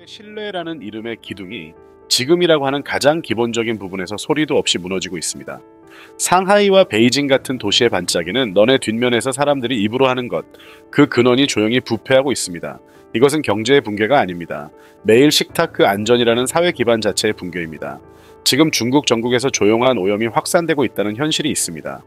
신뢰라는 이름의 기둥이 지금이라고 하는 가장 기본적인 부분에서 소리도 없이 무너지고 있습니다. 상하이와 베이징 같은 도시의 반짝이는 너네 뒷면에서 사람들이 입으로 하는 것, 그 근원이 조용히 부패하고 있습니다. 이것은 경제의 붕괴가 아닙니다. 매일 식탁 그 안전이라는 사회 기반 자체의 붕괴입니다. 지금 중국 전국에서 조용한 오염이 확산되고 있다는 현실이 있습니다.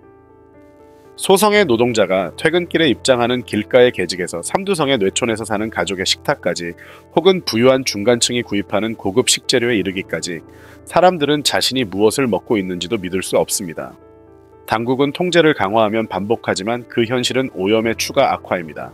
소성의 노동자가 퇴근길에 입장하는 길가의 계직에서 삼두성의 뇌촌에서 사는 가족의 식탁까지, 혹은 부유한 중간층이 구입하는 고급 식재료에 이르기까지 사람들은 자신이 무엇을 먹고 있는지도 믿을 수 없습니다. 당국은 통제를 강화하면 반복하지만 그 현실은 오염의 추가 악화입니다.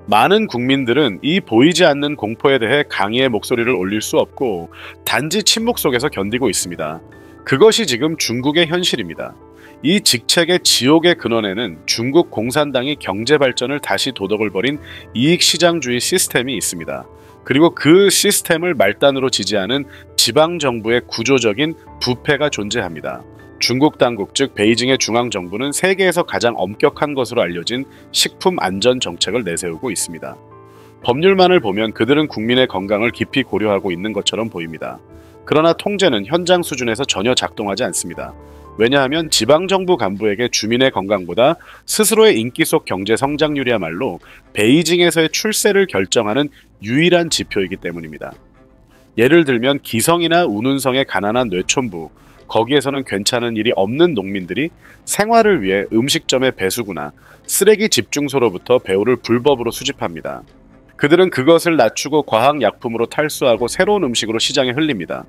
많은 국민들은 이 보이지 않는 공포에 대해 강의의 목소리를 올릴 수 없고 단지 침묵 속에서 견디고 있습니다. 그것이 지금 중국의 현실입니다. 이 직책의 지옥의 근원에는 중국 공산당이 경제 발전을 다시 도덕을 버린 이익시장주의 시스템이 있습니다. 그리고 그 시스템을 말단으로 지지하는 지방정부의 구조적인 부패가 존재합니다. 중국 당국 즉 베이징의 중앙정부는 세계에서 가장 엄격한 것으로 알려진 식품 안전 정책을 내세우고 있습니다. 법률만을 보면 그들은 국민의 건강을 깊이 고려하고 있는 것처럼 보입니다. 그러나 통제는 현장 수준에서 전혀 작동하지 않습니다. 왜냐하면 지방정부 간부에게 주민의 건강보다 스스로의 인기 속 경제 성장률이야말로 베이징에서의 출세를 결정하는 유일한 지표이기 때문입니다. 예를 들면 기성이나 운운성의 가난한 뇌촌부, 거기에서는 괜찮은 일이 없는 농민들이 생활을 위해 음식점의 배수구나 쓰레기 집중소로부터 배우를 불법으로 수집합니다. 그들은 그것을 낮추고 과학약품으로 탈수하고 새로운 음식으로 시장에 흘립니다.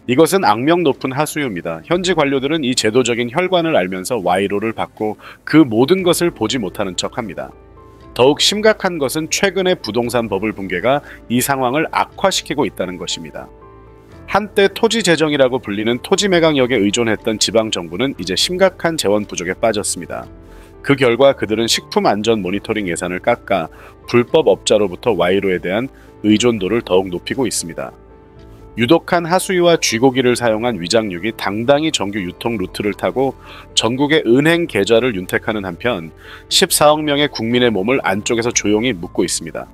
이것은 악명 높은 하수유입니다. 현지 관료들은 이 제도적인 혈관을 알면서 와이로를 받고 그 모든 것을 보지 못하는 척합니다. 더욱 심각한 것은 최근의 부동산 버블 붕괴가 이 상황을 악화시키고 있다는 것입니다. 한때 토지 재정이라고 불리는 토지 매각력에 의존했던 지방정부는 이제 심각한 재원 부족에 빠졌습니다. 그 결과 그들은 식품 안전 모니터링 예산을 깎아 불법 업자로부터 와이로에 대한 의존도를 더욱 높이고 있습니다. 유독한 하수유와 쥐고기를 사용한 위장육이 당당히 정규 유통 루트를 타고 전국의 은행 계좌를 윤택하는 한편 14억 명의 국민의 몸을 안쪽에서 조용히 묶고 있습니다.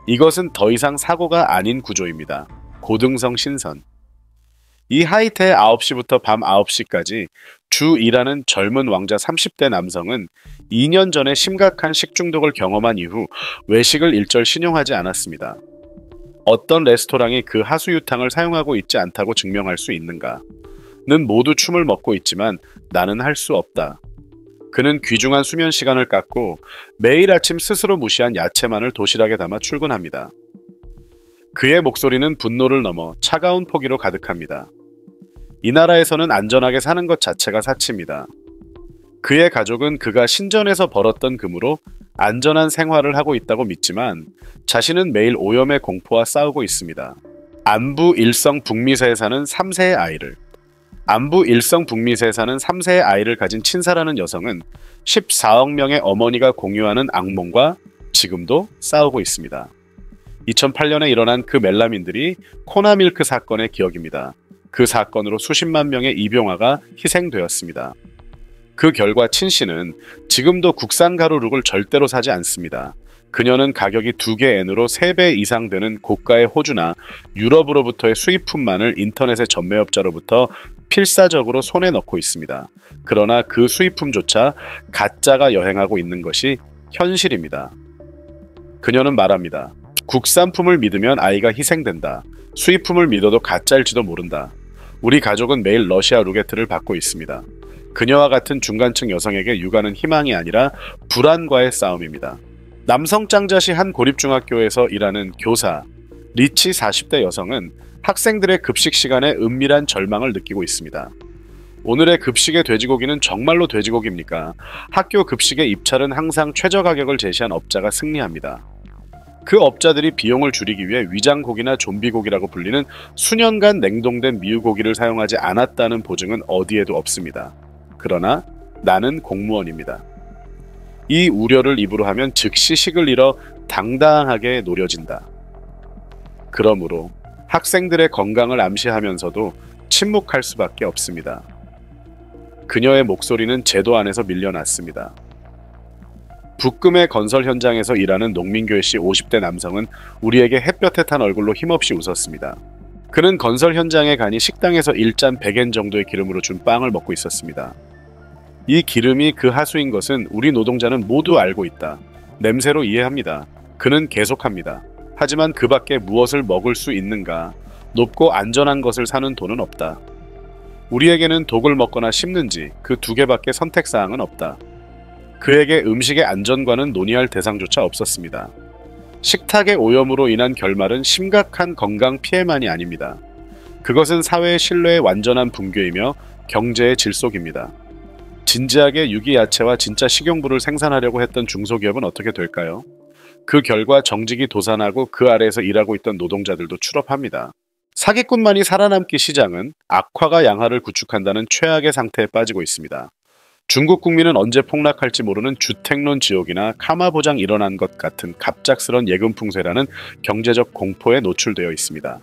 이것은 더 이상 사고가 아닌 구조입니다. 고등성 신선. 이 하이테의 9시부터 밤 9시까지 주 일하는 젊은 왕자 30대 남성은 2년 전에 심각한 식중독을 경험한 이후 외식을 일절 신용하지 않았습니다. 어떤 레스토랑이 그 하수유탕을 사용하고 있지 않다고 증명할 수 있는가? 는 모두 춤을 먹고 있지만 나는 할 수 없다. 그는 귀중한 수면 시간을 깎고 매일 아침 스스로 무시한 야채만을 도시락에 담아 출근합니다. 그의 목소리는 분노를 넘어 차가운 포기로 가득합니다. 이 나라에서는 안전하게 사는 것 자체가 사치입니다. 그의 가족은 그가 신전에서 벌었던 금으로 안전한 생활을 하고 있다고 믿지만 자신은 매일 오염의 공포와 싸우고 있습니다. 안부 일성 북미세에 사는 3세의 아이를. 안부 일성 북미세에 사는 3세의 아이를 가진 친사라는 여성은 14억 명의 어머니가 공유하는 악몽과 지금도 싸우고 있습니다. 2008년에 일어난 그 멜라민들이 코나밀크 사건의 기억입니다. 그 사건으로 수십만 명의 입용아가 희생되었습니다. 그 결과 친 씨는 지금도 국산 가루룩을 절대로 사지 않습니다. 그녀는 가격이 2개 엔으로 3배 이상 되는 고가의 호주나 유럽으로부터의 수입품만을 인터넷의 전매업자로부터 필사적으로 손에 넣고 있습니다. 그러나 그 수입품조차 가짜가 여행하고 있는 것이 현실입니다. 그녀는 말합니다. 국산품을 믿으면 아이가 희생된다. 수입품을 믿어도 가짜일지도 모른다. 우리 가족은 매일 러시아 루게트를 받고 있습니다. 그녀와 같은 중간층 여성에게 육아는 희망이 아니라 불안과의 싸움입니다. 남성 짱자시 한 고립중학교에서 일하는 교사 리치 40대 여성은 학생들의 급식 시간에 은밀한 절망을 느끼고 있습니다. 오늘의 급식의 돼지고기는 정말로 돼지고기입니까? 학교 급식의 입찰은 항상 최저 가격을 제시한 업자가 승리합니다. 그 업자들이 비용을 줄이기 위해 위장고기나 좀비고기라고 불리는 수년간 냉동된 미유고기를 사용하지 않았다는 보증은 어디에도 없습니다. 그러나 나는 공무원입니다. 이 우려를 입으로 하면 즉시 식을 잃어 당당하게 노려진다. 그러므로 학생들의 건강을 암시하면서도 침묵할 수밖에 없습니다. 그녀의 목소리는 제도 안에서 밀려났습니다. 북금의 건설 현장에서 일하는 농민교회씨 50대 남성은 우리에게 햇볕에 탄 얼굴로 힘없이 웃었습니다. 그는 건설 현장에 가니 식당에서 1잔 100엔 정도의 기름으로 준 빵을 먹고 있었습니다. 이 기름이 그 하수인 것은 우리 노동자는 모두 알고 있다. 냄새로 이해합니다. 그는 계속합니다. 하지만 그 밖에 무엇을 먹을 수 있는가? 높고 안전한 것을 사는 돈은 없다. 우리에게는 독을 먹거나 씹는지 그 두 개밖에 선택사항은 없다. 그에게 음식의 안전과는 논의할 대상조차 없었습니다. 식탁의 오염으로 인한 결말은 심각한 건강 피해만이 아닙니다. 그것은 사회의 신뢰의 완전한 붕괴이며 경제의 질속입니다. 진지하게 유기야채와 진짜 식용부를 생산하려고 했던 중소기업은 어떻게 될까요? 그 결과 정직이 도산하고 그 아래에서 일하고 있던 노동자들도 추럽합니다. 사기꾼만이 살아남기 시장은 악화가 양화를 구축한다는 최악의 상태에 빠지고 있습니다. 중국 국민은 언제 폭락할지 모르는 주택론 지옥이나 카마보장 일어난 것 같은 갑작스런 예금 풍세라는 경제적 공포에 노출되어 있습니다.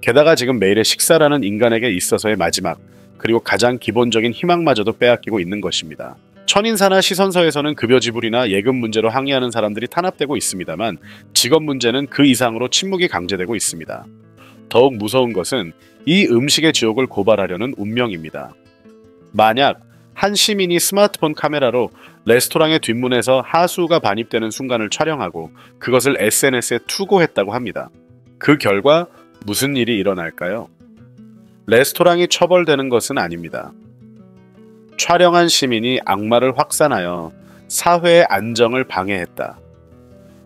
게다가 지금 매일의 식사라는 인간에게 있어서의 마지막, 그리고 가장 기본적인 희망마저도 빼앗기고 있는 것입니다. 천인사나 시선서에서는 급여 지불이나 예금 문제로 항의하는 사람들이 탄압되고 있습니다만 직업 문제는 그 이상으로 침묵이 강제되고 있습니다. 더욱 무서운 것은 이 음식의 지옥을 고발하려는 운명입니다. 만약 한 시민이 스마트폰 카메라로 레스토랑의 뒷문에서 하수가 반입되는 순간을 촬영하고 그것을 SNS에 투고했다고 합니다. 그 결과 무슨 일이 일어날까요? 레스토랑이 처벌되는 것은 아닙니다. 촬영한 시민이 악마를 확산하여 사회의 안정을 방해했다.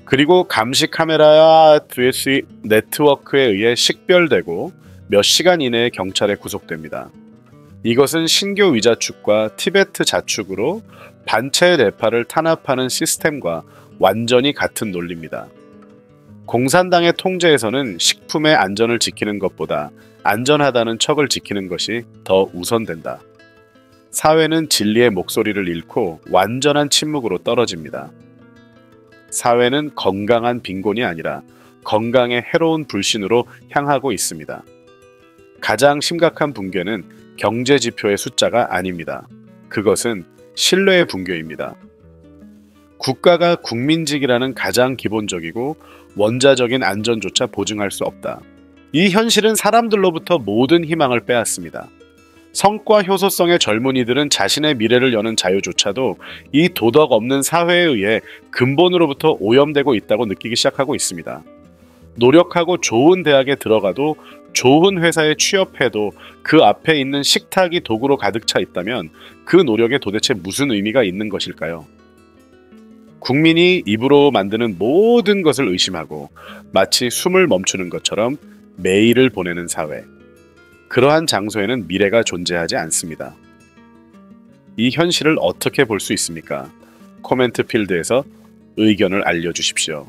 그리고 감시 카메라와 VC 네트워크에 의해 식별되고 몇 시간 이내에 경찰에 구속됩니다. 이것은 신교 위자축과 티베트 자축으로 반체 뇌파를 탄압하는 시스템과 완전히 같은 논리입니다. 공산당의 통제에서는 식품의 안전을 지키는 것보다 안전하다는 척을 지키는 것이 더 우선된다. 사회는 진리의 목소리를 잃고 완전한 침묵으로 떨어집니다. 사회는 건강한 빈곤이 아니라 건강에 해로운 불신으로 향하고 있습니다. 가장 심각한 붕괴는 경제 지표의 숫자가 아닙니다. 그것은 신뢰의 붕괴입니다. 국가가 국민직이라는 가장 기본적이고 원자적인 안전조차 보증할 수 없다. 이 현실은 사람들로부터 모든 희망을 빼앗습니다. 성과 효소성의 젊은이들은 자신의 미래를 여는 자유조차도 이 도덕 없는 사회에 의해 근본으로부터 오염되고 있다고 느끼기 시작하고 있습니다. 노력하고 좋은 대학에 들어가도 좋은 회사에 취업해도 그 앞에 있는 식탁이 도구로 가득 차 있다면 그 노력에 도대체 무슨 의미가 있는 것일까요? 국민이 입으로 만드는 모든 것을 의심하고 마치 숨을 멈추는 것처럼 매일을 보내는 사회. 그러한 장소에는 미래가 존재하지 않습니다. 이 현실을 어떻게 볼 수 있습니까? 코멘트 필드에서 의견을 알려주십시오.